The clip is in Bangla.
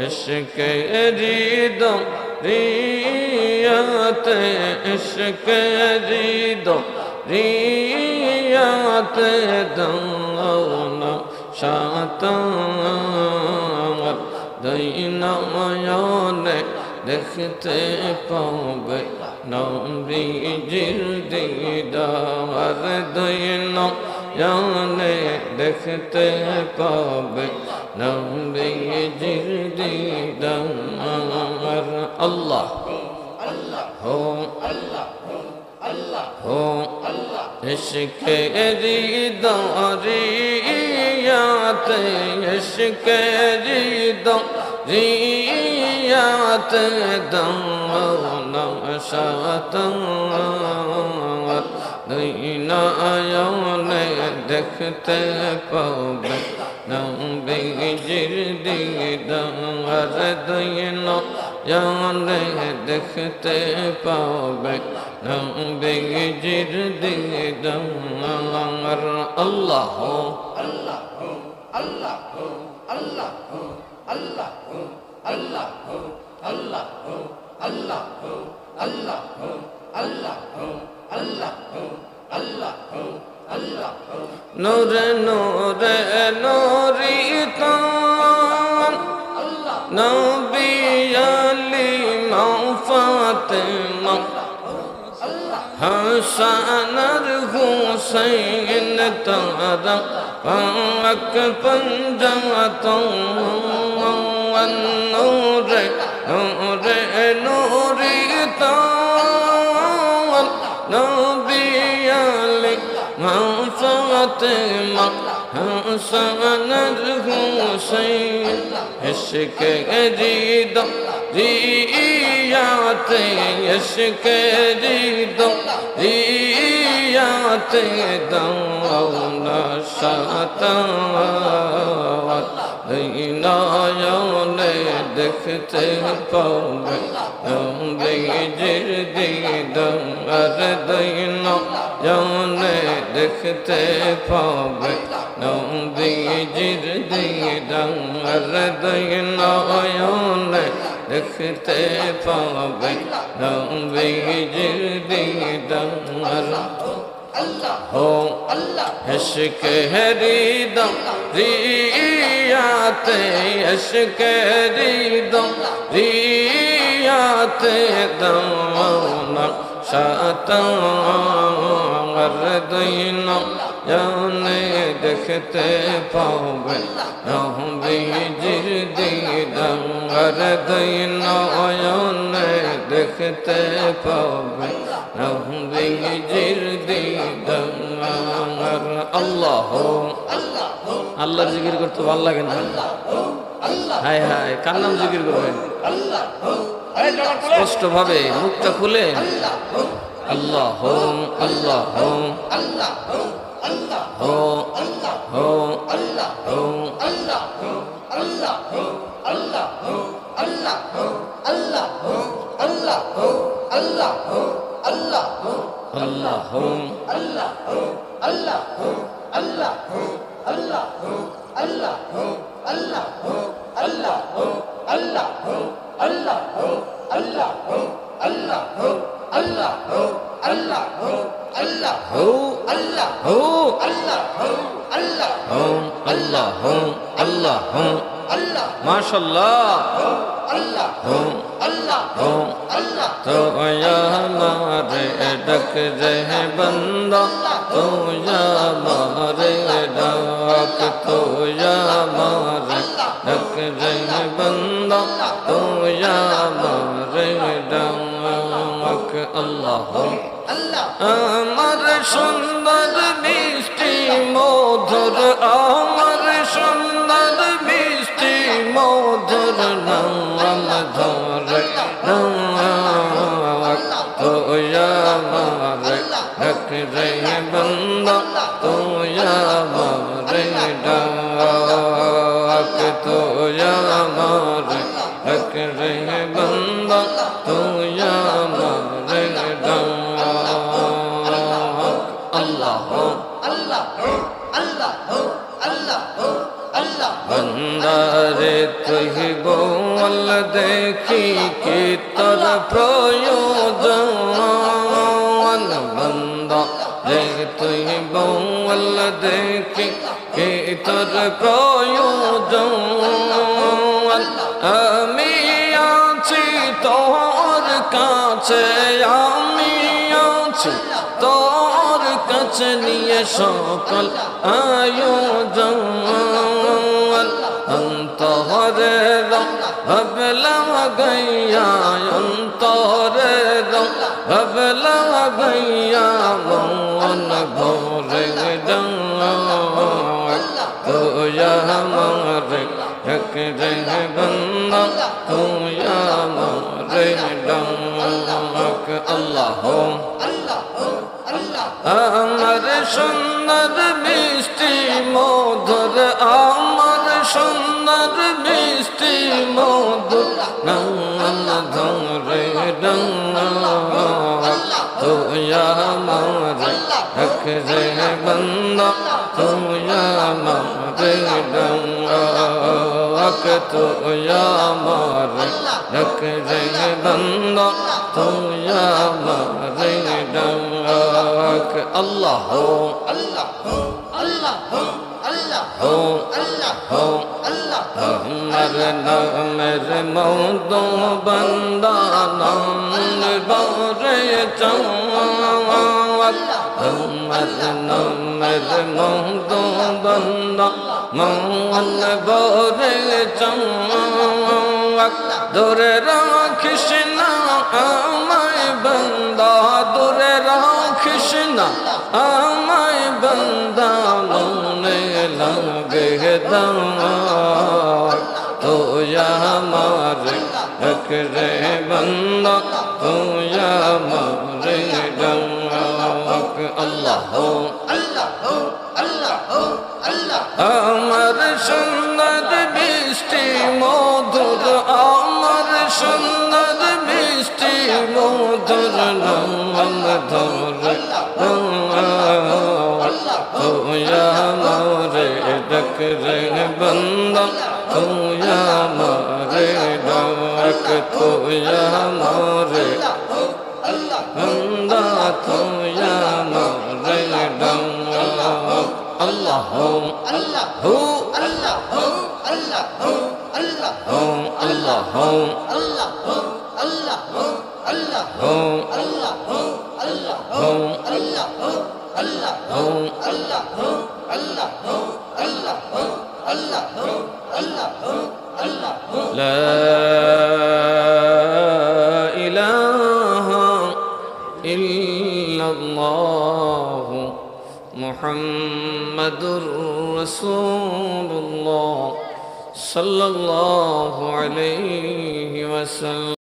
इश्क रिदो रियात इश्क रिदो रियात दाना शातार दईनायाने देखते पावे नबीजिर दीदार दईनायाने देखते पावे नबीजिर दीदार अल्लाह हो इश्क रिदो रियात इश्क रिदो रियात दाना शातार दईनायाने देखते पावे नबीजिर दीदार दईनायाने देखते पावे नबीजिर दीदार अल्लाह हो नूरे नूरे नूरितान नबी अली फातिमा हसन हुसैन तारा पाक पंजातों नूरे नूरे नूरितान नबी अली फातिमा हसन हुसैन इश्क रिदो रियात इश्क रिदो रियात दाना शातार दईनायाने देखते पावे नबीजिर दीदार दईनायाने देखते पावे नबीजिर दीदार दईनायाने देखते पावे नबीजिर दीदार हो इश्क रिदो रियात इश्क रिदो रियात दाना शातार दईनायाने देखते पावे नबीजिर दीदार दईनायाने देखते पावे नबीजिर दीदार अल्लाह আল্লাহর জিকির করতে ভালো লাগে না হায় হায় কার নাম জিকির করবেন স্পষ্ট ভাবে মুখটা খুলে আল্লাহ আল্লাহ আল্লাহ হো হো আল্লাহ আল্লাহ আল্লাহ আল্লাহ আল্লাহ আল্লাহ আল্লাহ আল্লাহ আল্লাহ আল্লাহ আল্লাহ আল্লাহ আল্লাহ Allah Allah Allah Allah Allah Allah Allah Allah Allah Allah Allah Allah Allah Allah Allah माशाल्लाह Allah Allah Allah तो या मारे डक रहे बंदा तो या मारे डाक तो या मारे डक रहे बंदा तो या मारे डाक अल्लाह আমার সুন্দর মিষ্টি মধুর আমার সুন্দর মিষ্টি মধুর নাম ধরে তো আমার ডাক রে বন্দা তো আমার ডাক তো আমার ডাক রে বন্দা তো আমার ডাক আল্লাহ আল্লাহ আল্লাহ আল্লাহ আল্লাহ বন্দারে তুই গো বল দেখি কি তোর প্রয়োজন বান্দা রে তুই বল দেখি কি তোর প্রয়োজন আমি আছি তোর কাছে আমি আছি তোর কাছে নিয়ে সকল আয়োজন অন্তরে রবলা গাইয়া অন্তরে রবলা গাইয়া মন ভরে তোয়া মারে এক রে বন্দা তোয়া মারে ডাক আল্লাহ আমার সুন্দর মিষ্টি মধুর আমার সুন্দর মিষ্টি মধুর নাম ধরে তোয়া মারে এক রে বন্দা তোয়া মারে ডাক তোয়া মারে এক রে বন্দা তোয়া মারে ডাক আল্লাহ আমার নামের মৌদো বন্দা নাম বরে চাওয়াত আমার নামের মৌদো বন্দা মন বরে চাওয়াত দূরে রাখিস না আমায় বন্দা দূরে রাখিস না আমায় বন্দা মনে লাগে দাও তোয়া মারে এক রে বন্দা তোয়া মারে ডাক আল্লাহ আমার সুন্দর মিষ্টি মধুর আমার সুন্দর মিষ্টি মধুর নাম ধরে তোয়া মারে ডাক রে বন্দা তোয়া মারে ডাক তোয়া মারে বন্দা তোয়া মারে ডাক আল্লাহ আল্লাহ আল্লাহ لا إله إلا الله محمد رسول الله صلى الله عليه وسلم